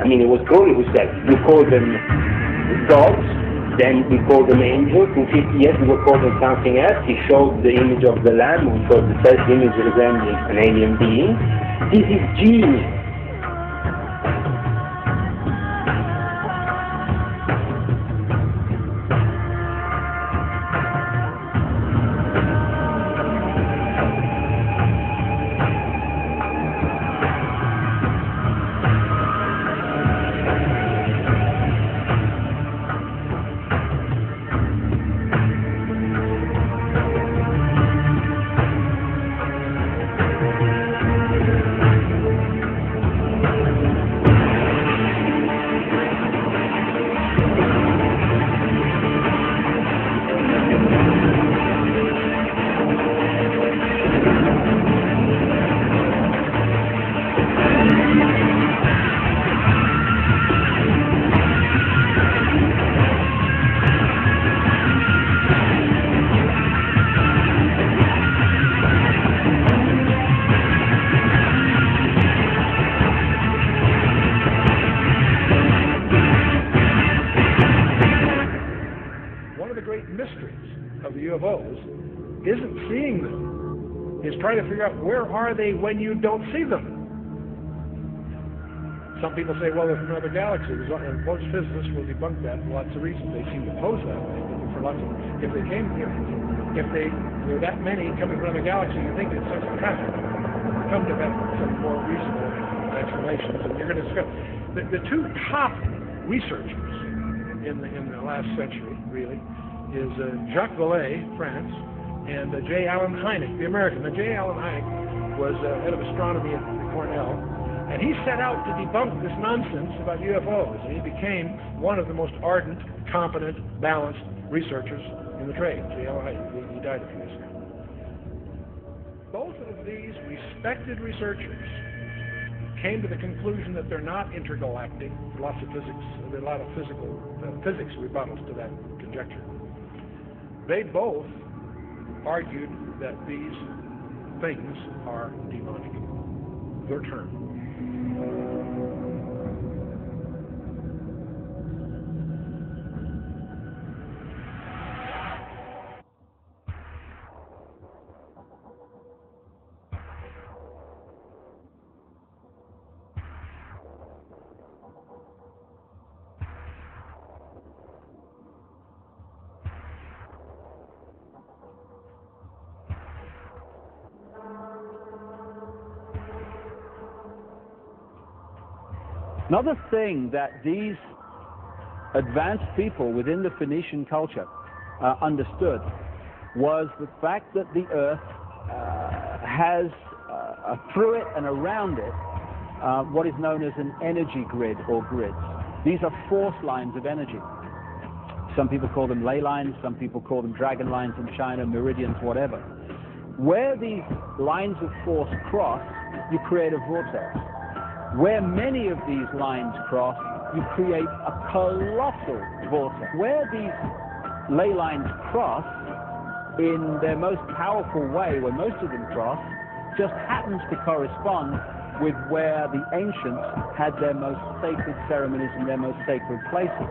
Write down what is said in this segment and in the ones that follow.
mean, it was Crowley who said, you call them gods, then we call them angels. In 50 years we will call them something else. He showed the image of the lamb, which was the first image resembling an alien being. This is genius. Isn't seeing them, is trying to figure out where are they when you don't see them. Some people say, well, they're from another galaxy, and most physicists will debunk that for lots of reasons. They seem to pose that way, for lots of, if they came here, if there were that many coming from another galaxy, you think it's such a traffic. Come to that some more reasonable explanations, and you're going to discuss the two top researchers in the last century, really, is Jacques Vallée, France, and J. Allen Hynek, the American. Now, J. Allen Hynek was head of astronomy at Cornell, and he set out to debunk this nonsense about UFOs, and he became one of the most ardent, competent, balanced researchers in the trade. J. Allen Hynek, he died a few years ago. Both of these respected researchers came to the conclusion that they're not intergalactic. Lots of physics, there are a lot of physics rebuttals to that conjecture. They both argued that these things are demonic. Their term. Another thing that these advanced people within the Phoenician culture understood was the fact that the Earth has through it and around it what is known as an energy grid or grids. These are force lines of energy. Some people call them ley lines, some people call them dragon lines in China, meridians, whatever. Where these lines of force cross, you create a vortex. Where many of these lines cross, you create a colossal vortex. Where these ley lines cross in their most powerful way, where most of them cross, just happens to correspond with where the ancients had their most sacred ceremonies and their most sacred places.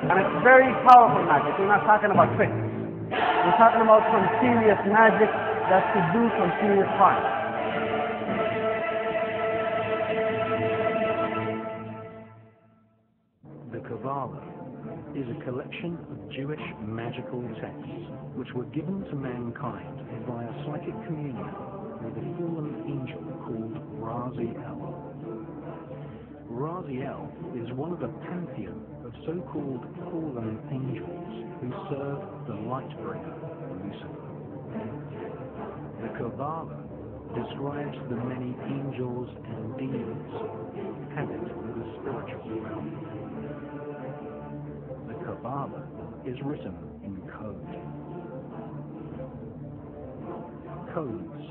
And it's very powerful magic. We're not talking about tricks. We're talking about some serious magic that could do some serious harm. The Kabbalah is a collection of Jewish magical texts which were given to mankind via psychic communion with a fallen angel called Raziel. Raziel is one of the pantheon of so-called fallen angels who serve the light bringer, Lucifer. The Kabbalah describes the many angels and demons inhabit the spiritual realm. The Kabbalah is written in code. Codes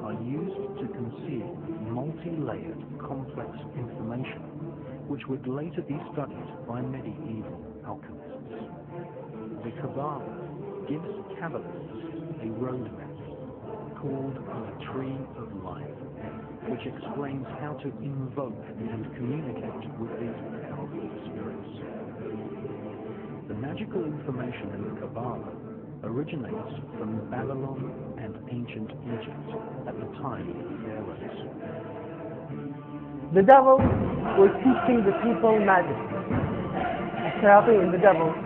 are used to conceal multi-layered, complex information which would later be studied by medieval alchemists. The Kabbalah gives Kabbalists a roadmap called the Tree of Life, which explains how to invoke and communicate with these powerful spirits. The magical information in the Kabbalah originates from Babylon and ancient Egypt at the time of the pharaohs. The devils were teaching the people magic. Shayateen, the devils,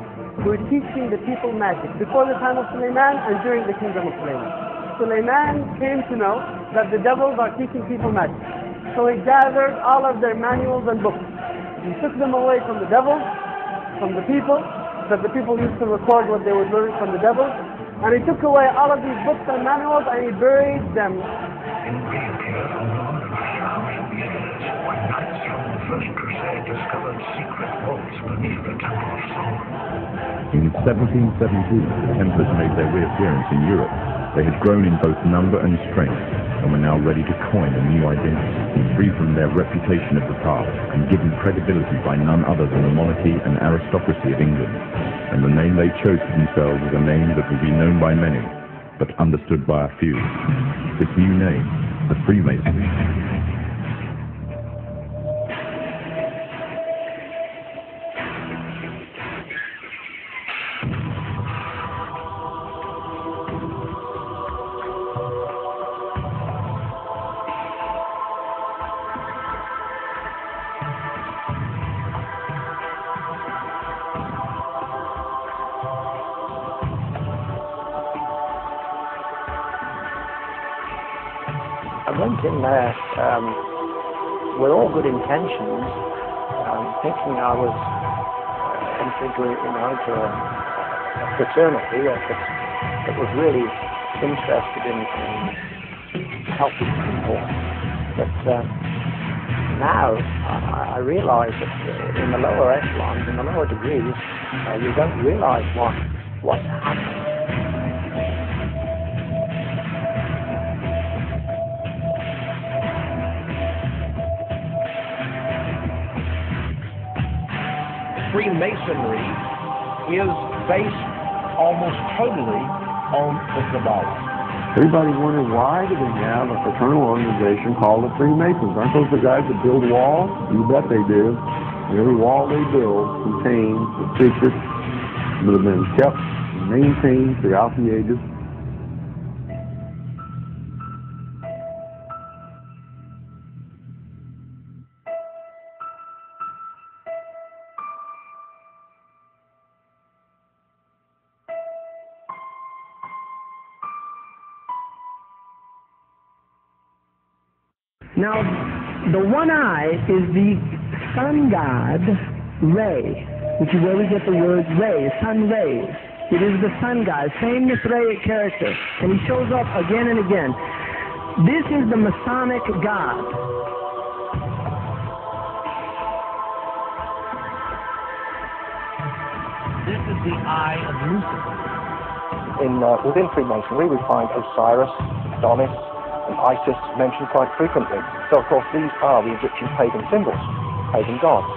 were teaching the people magic before the time of Suleiman and during the kingdom of Suleiman. Suleiman came to know that the devils are teaching people magic. So he gathered all of their manuals and books. He took them away from the devils, from the people, that the people used to record what they would learn from the devils. And he took away all of these books and manuals and he buried them. In reappeared on the road of the evidence when knights from the First Crusade discovered secret vaults beneath the Temple of Solomon. In 1717, the Templars made their reappearance in Europe. They had grown in both number and strength, and were now ready to coin a new identity, free from their reputation of the past, and given credibility by none other than the monarchy and aristocracy of England. And the name they chose for themselves was a name that would be known by many, but understood by a few. This new name, the Freemasons. I went in there with all good intentions, thinking I was entering into a fraternity that was really interested in helping people. But now I realise that in the lower echelons, in the lower degrees, you don't realise what's happening. Freemasonry is based almost totally on the Kabbalah. Everybody wondered, why do they have a fraternal organization called the Freemasons? Aren't those the guys that build walls? You bet they do. Every wall they build contains the secrets that have been kept and maintained throughout the ages. Now, the one eye is the sun god Re, which is where we get the word ray, sun rays. It is the sun god, same Mithraic character, and he shows up again and again. This is the Masonic god. This is the eye of Lucifer. Within Freemasonry, we find Osiris, Adonis, and Isis mentioned quite frequently. So, of course, these are the Egyptian pagan symbols, pagan gods.